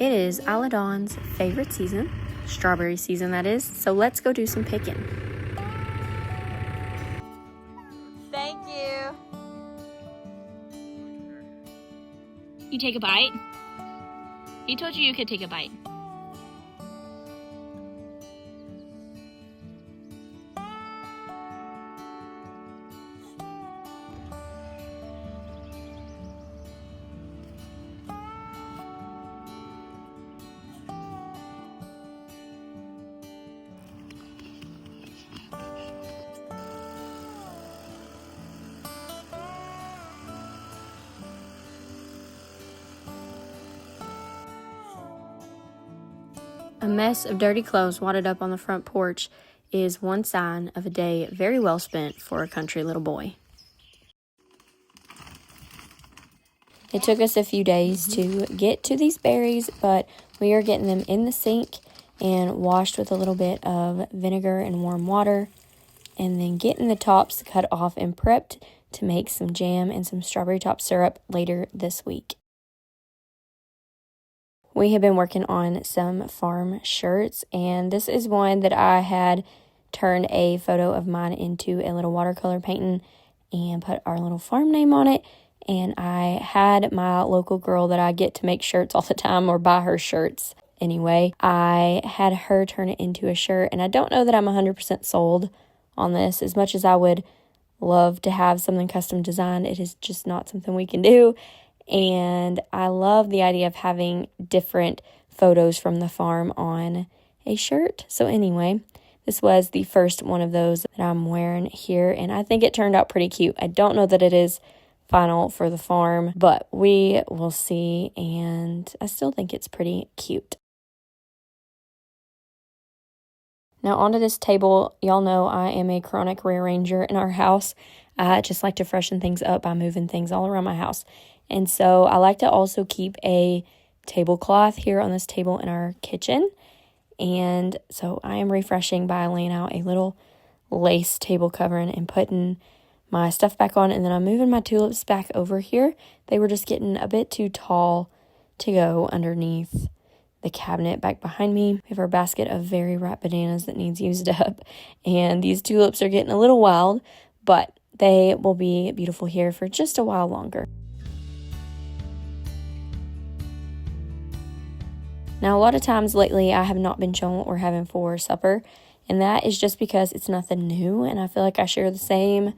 It is Aladon's favorite season, strawberry season that is, so let's go do some picking. Thank you. You take a bite? He told you could take a bite. A mess of dirty clothes wadded up on the front porch is one sign of a day very well spent for a country little boy. It took us a few days to get to these berries, but we are getting them in the sink and washed with a little bit of vinegar and warm water, and then getting the tops cut off and prepped to make some jam and some strawberry top syrup later this week. We have been working on some farm shirts, and this is one that I had turned a photo of mine into a little watercolor painting and put our little farm name on it. And I had my local girl that I get to make shirts all the time, or buy her shirts anyway. I had her turn it into a shirt, and I don't know that I'm 100% sold on this. As much as I would love to have something custom designed, it is just not something we can do. And I love the idea of having different photos from the farm on a shirt. So anyway, this was the first one of those that I'm wearing here, and I think it turned out pretty cute. I don't know that it is final for the farm, but we will see, and I still think it's pretty cute. Now onto this table. Y'all know I am a chronic rearranger in our house. I just like to freshen things up by moving things all around my house. And so I like to also keep a tablecloth here on this table in our kitchen. And so I am refreshing by laying out a little lace table covering and putting my stuff back on. And then I'm moving my tulips back over here. They were just getting a bit too tall to go underneath the cabinet back behind me. We have our basket of very ripe bananas that needs used up. And these tulips are getting a little wild, but they will be beautiful here for just a while longer. Now, a lot of times lately, I have not been shown what we're having for supper, and that is just because it's nothing new, and I feel like I share the same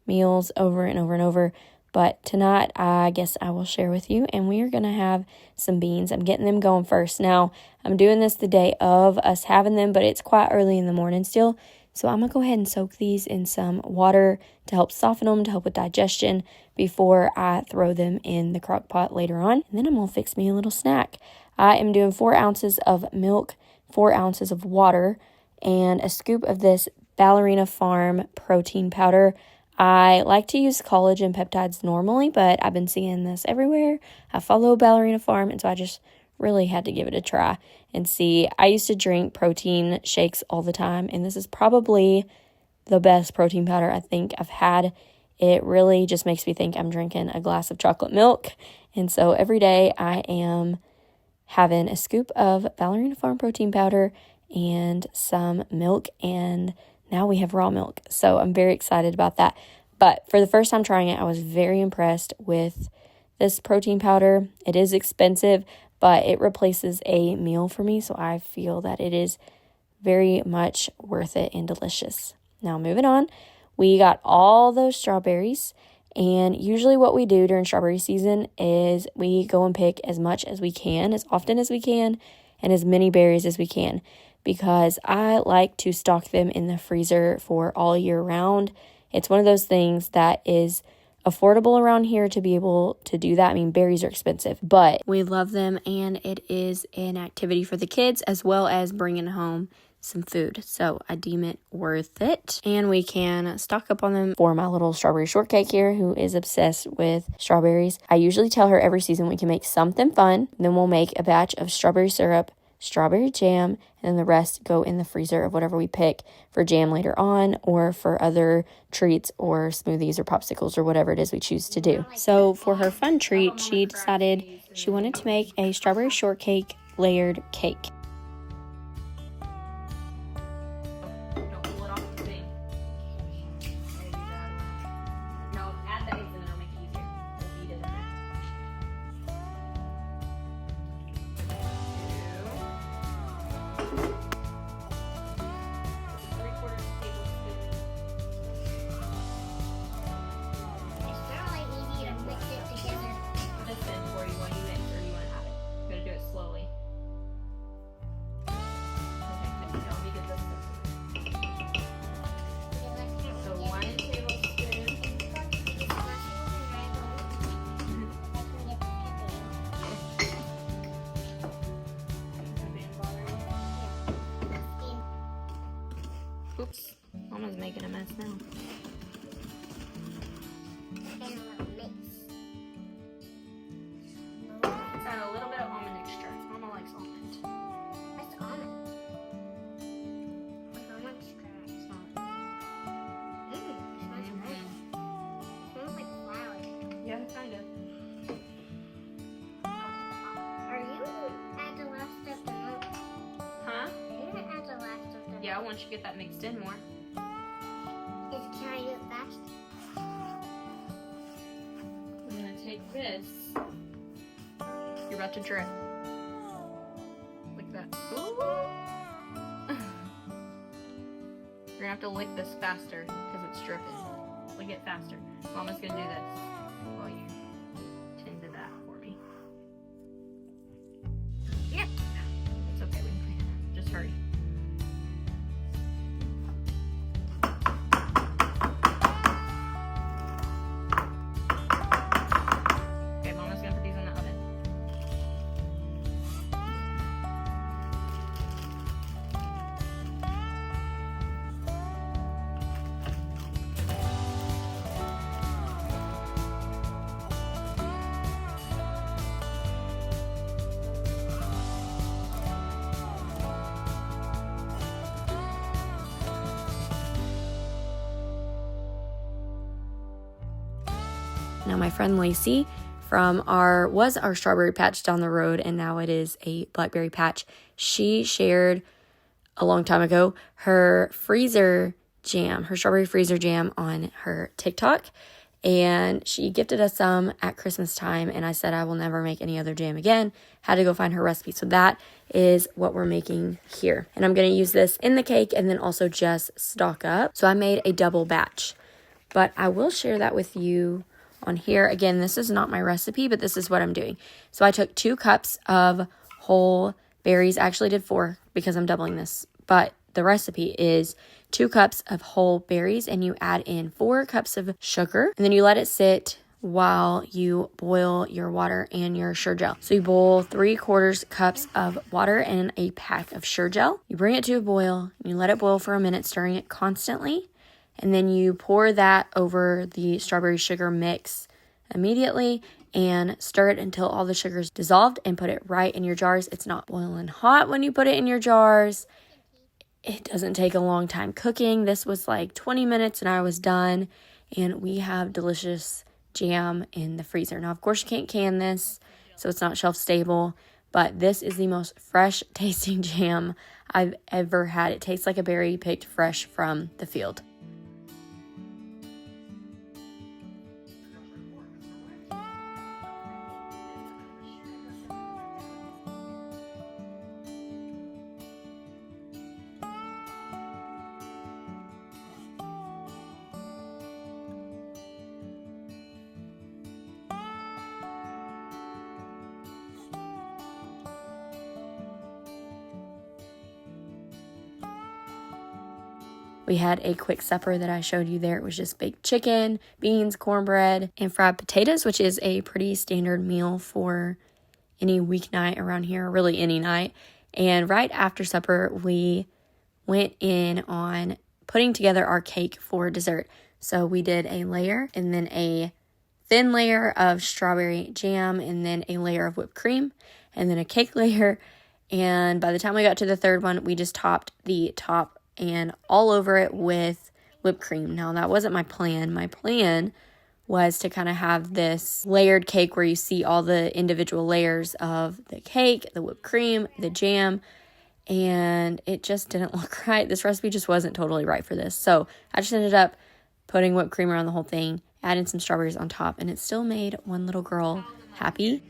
meals over and over and over. But tonight, I guess I will share with you, and we are going to have some beans. I'm getting them going first. Now, I'm doing this the day of us having them, but it's quite early in the morning still, so I'm going to go ahead and soak these in some water to help soften them, to help with digestion before I throw them in the crock pot later on. And then I'm going to fix me a little snack. I am doing 4 ounces of milk, 4 ounces of water, and a scoop of this Ballerina Farm protein powder. I like to use collagen peptides normally, but I've been seeing this everywhere. I follow Ballerina Farm, and so I just really had to give it a try and see. I used to drink protein shakes all the time, and this is probably the best protein powder I think I've had. It really just makes me think I'm drinking a glass of chocolate milk, and so every day I am having a scoop of Ballerina Farm protein powder and some milk, and now we have raw milk. So I'm very excited about that. But for the first time trying it, I was very impressed with this protein powder. It is expensive, but it replaces a meal for me, so I feel that it is very much worth it and delicious. Now moving on, we got all those strawberries. And usually what we do during strawberry season is we go and pick as much as we can, as often as we can, and as many berries as we can, because I like to stock them in the freezer for all year round. It's one of those things that is affordable around here to be able to do that. I mean, berries are expensive, but we love them, and it is an activity for the kids as well as bringing home some food, so I deem it worth it. And we can stock up on them for my little strawberry shortcake here, who is obsessed with strawberries. I usually tell her every season we can make something fun, then we'll make a batch of strawberry syrup, strawberry jam, and then the rest go in the freezer of whatever we pick for jam later on, or for other treats or smoothies or popsicles or whatever it is we choose to do. So for her fun treat, she decided she wanted to make a strawberry shortcake layered cake. Don't pull it off the thing. No, add the eggs and it'll make it easier. We'll beat it in there. 3/4 tablespoon. It's not like easy to mix it together. This in for you while you mix, or you want to add it. You're gonna do it slowly. Okay, good. Now let me get this. So 1 tablespoon. Oops, Mama's making a mess now. Let's add a little bit of almond extract. Mama likes almond. That's almond. Almond extract. It's not. Smells nice. Smells like flour. Yeah, kind of. Are you at the last of the milk? Huh? Are you at the last of the milk? Yeah, once you get that mixed in more. Can I do it fast? I'm gonna take this. You're about to drip. Like that. Ooh. You're gonna have to lick this faster because it's dripping. Lick it faster. Mama's gonna do this while you tend to that for me. Yep. It's okay, we can clean it. Just hurry. Okay, Mama's gonna put these in the oven. Now my friend Lacey from was our strawberry patch down the road, and now it is a blackberry patch. She shared a long time ago her strawberry freezer jam on her TikTok, and she gifted us some at Christmas time, and I said I will never make any other jam again. Had to go find her recipe. So that is what we're making here. And I'm going to use this in the cake and then also just stock up. So I made a double batch, but I will share that with you on here. Again, this is not my recipe, but this is what I'm doing. So I took 2 cups of whole berries. I actually did 4 because I'm doubling this, but the recipe is 2 cups of whole berries, and you add in 4 cups of sugar, and then you let it sit while you boil your water and your Sure-Gel. So you boil 3/4 cups of water and a pack of Sure-Gel. You bring it to a boil, and you let it boil for a minute, stirring it constantly. And then you pour that over the strawberry sugar mix immediately and stir it until all the sugar is dissolved, and put it right in your jars. It's not boiling hot when you put it in your jars. It doesn't take a long time cooking. This was like 20 minutes and I was done. And we have delicious jam in the freezer. Now, of course, you can't can this, so it's not shelf stable. But this is the most fresh tasting jam I've ever had. It tastes like a berry picked fresh from the field. We had a quick supper that I showed you there. It was just baked chicken, beans, cornbread, and fried potatoes, which is a pretty standard meal for any weeknight around here, really any night. And right after supper, we went in on putting together our cake for dessert. So we did a layer and then a thin layer of strawberry jam and then a layer of whipped cream and then a cake layer. And by the time we got to the third one, we just topped the top and all over it with whipped cream. Now, that wasn't my plan. My plan was to kind of have this layered cake where you see all the individual layers of the cake, the whipped cream, the jam, and it just didn't look right. This recipe just wasn't totally right for this. So I just ended up putting whipped cream around the whole thing, adding some strawberries on top, and it still made one little girl happy.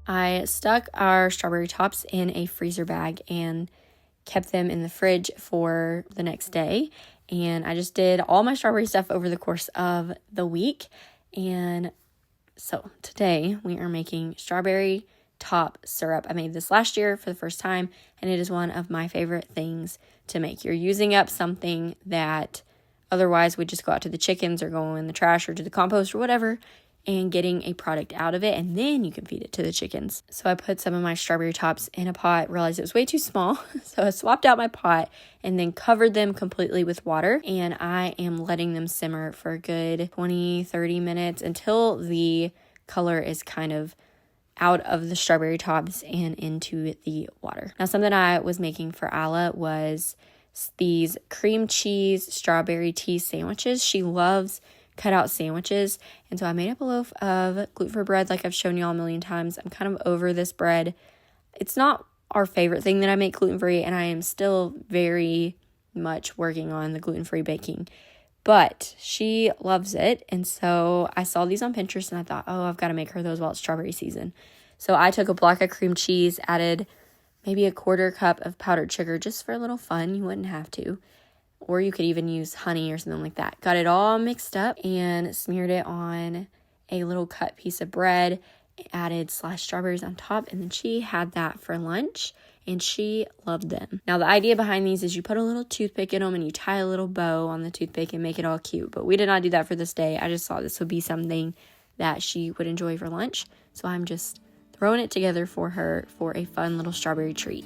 I stuck our strawberry tops in a freezer bag and kept them in the fridge for the next day. And I just did all my strawberry stuff over the course of the week. And so today we are making strawberry top syrup. I made this last year for the first time, and it is one of my favorite things to make. You're using up something that otherwise would just go out to the chickens or go in the trash or to the compost or whatever, and getting a product out of it, and then you can feed it to the chickens. So I put some of my strawberry tops in a pot, realized it was way too small, so I swapped out my pot and then covered them completely with water, and I am letting them simmer for a good 20-30 minutes until the color is kind of out of the strawberry tops and into the water. Now, something I was making for Ala was these cream cheese strawberry tea sandwiches. She loves cut out sandwiches, and so I made up a loaf of gluten-free bread like I've shown y'all a million times. I'm kind of over this bread. It's not our favorite thing that I make gluten-free, and I am still very much working on the gluten-free baking, but she loves it. And so I saw these on Pinterest and I thought, oh, I've got to make her those while it's strawberry season. So I took a block of cream cheese, added maybe a 1/4 cup of powdered sugar just for a little fun. You wouldn't have to. Or you could even use honey or something like that. Got it all mixed up and smeared it on a little cut piece of bread, added sliced strawberries on top, and then she had that for lunch, and she loved them. Now, the idea behind these is you put a little toothpick in them and you tie a little bow on the toothpick and make it all cute, but we did not do that for this day. I just thought this would be something that she would enjoy for lunch, so I'm just throwing it together for her for a fun little strawberry treat.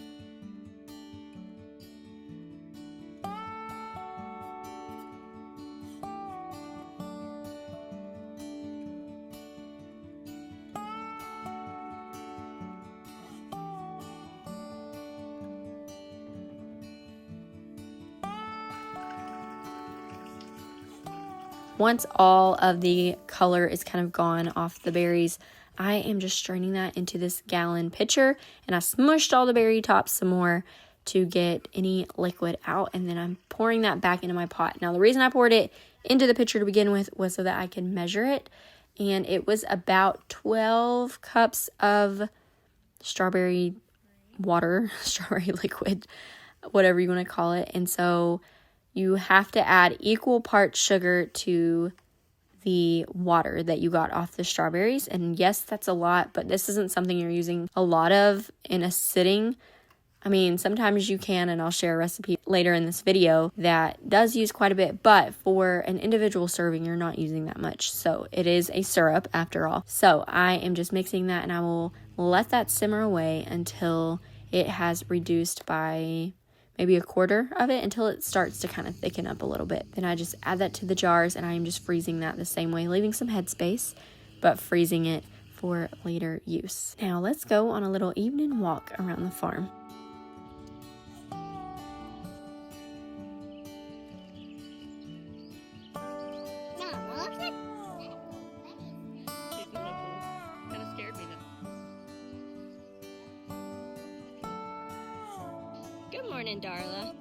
Once all of the color is kind of gone off the berries, I am just straining that into this gallon pitcher, and I smushed all the berry tops some more to get any liquid out, and then I'm pouring that back into my pot. Now, the reason I poured it into the pitcher to begin with was so that I can measure it, and it was about 12 cups of strawberry water, strawberry liquid, whatever you want to call it. And so you have to add equal parts sugar to the water that you got off the strawberries. And yes, that's a lot, but this isn't something you're using a lot of in a sitting. I mean, sometimes you can, and I'll share a recipe later in this video that does use quite a bit, but for an individual serving, you're not using that much. So it is a syrup after all. So I am just mixing that, and I will let that simmer away until it has reduced by maybe a 1/4 of it, until it starts to kind of thicken up a little bit. Then I just add that to the jars, and I am just freezing that the same way, leaving some headspace, but freezing it for later use. Now let's go on a little evening walk around the farm. morning, Darla.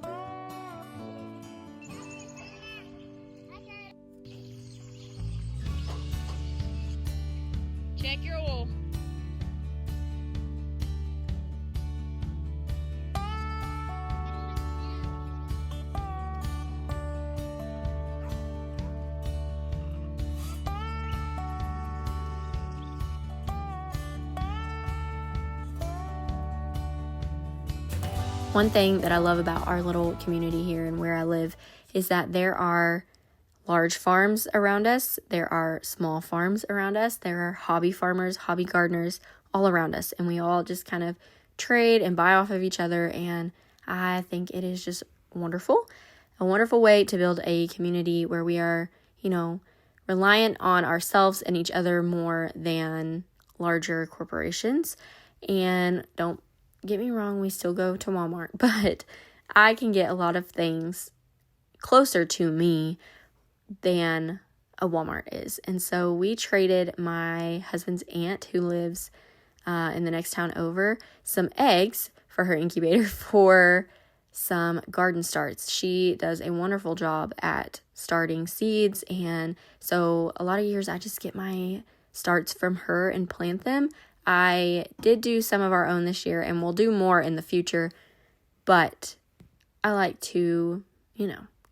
Check your oil. One thing that I love about our little community here and where I live is that there are large farms around us. There are small farms around us. There are hobby farmers, hobby gardeners all around us. And we all just kind of trade and buy off of each other. And I think it is just wonderful. A wonderful way to build a community where we are, reliant on ourselves and each other more than larger corporations. And don't get me wrong, we still go to Walmart, but I can get a lot of things closer to me than a Walmart is. And so we traded my husband's aunt, who lives in the next town over, some eggs for her incubator for some garden starts. She does a wonderful job at starting seeds, and so a lot of years I just get my starts from her and plant them. I did do some of our own this year, and we'll do more in the future, but I like to,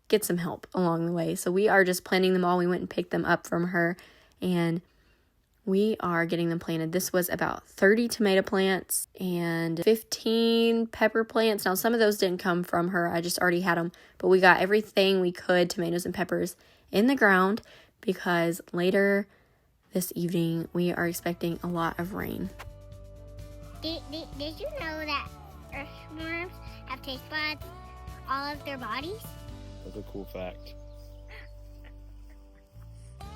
get some help along the way. So we are just planting them all. We went and picked them up from her, and we are getting them planted. This was about 30 tomato plants and 15 pepper plants. Now, some of those didn't come from her. I just already had them, but we got everything we could, tomatoes and peppers, in the ground because later this evening, we are expecting a lot of rain. Did you know that earthworms have taste buds all of their bodies? That's a cool fact.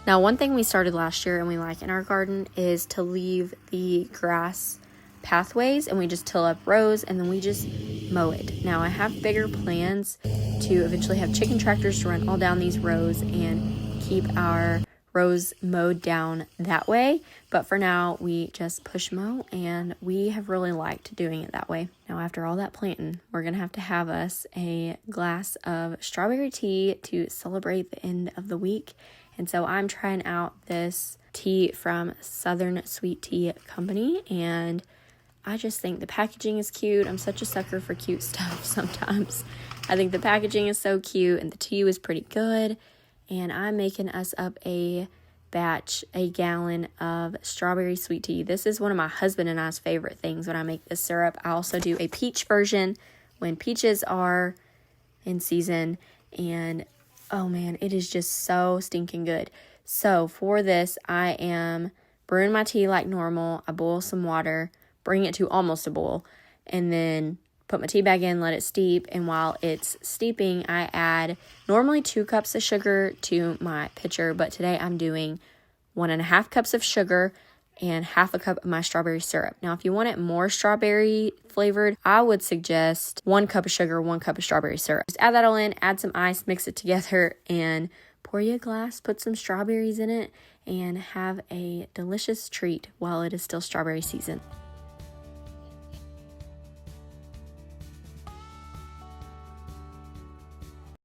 Now, one thing we started last year and we like in our garden is to leave the grass pathways, and we just till up rows and then we just mow it. Now, I have bigger plans to eventually have chicken tractors to run all down these rows and keep our rows mowed down that way, but for now we just push mow, and we have really liked doing it that way. Now, after all that planting, we're gonna have us a glass of strawberry tea to celebrate the end of the week, and so I'm trying out this tea from Southern Sweet Tea Company, and I just think the packaging is cute. I'm such a sucker for cute stuff sometimes. I think the packaging is so cute, and the tea was pretty good. And I'm making us up a gallon of strawberry sweet tea. This is one of my husband and I's favorite things when I make this syrup. I also do a peach version when peaches are in season. And oh man, it is just so stinking good. So for this, I am brewing my tea like normal. I boil some water, bring it to almost a boil, and then put my tea bag in, let it steep, and while it's steeping, I add normally 2 cups of sugar to my pitcher, but today I'm doing 1.5 cups of sugar and 1/2 cup of my strawberry syrup. Now, if you want it more strawberry flavored, I would suggest 1 cup of sugar, 1 cup of strawberry syrup. Just add that all in, add some ice, mix it together, and pour you a glass, put some strawberries in it, and have a delicious treat while it is still strawberry season.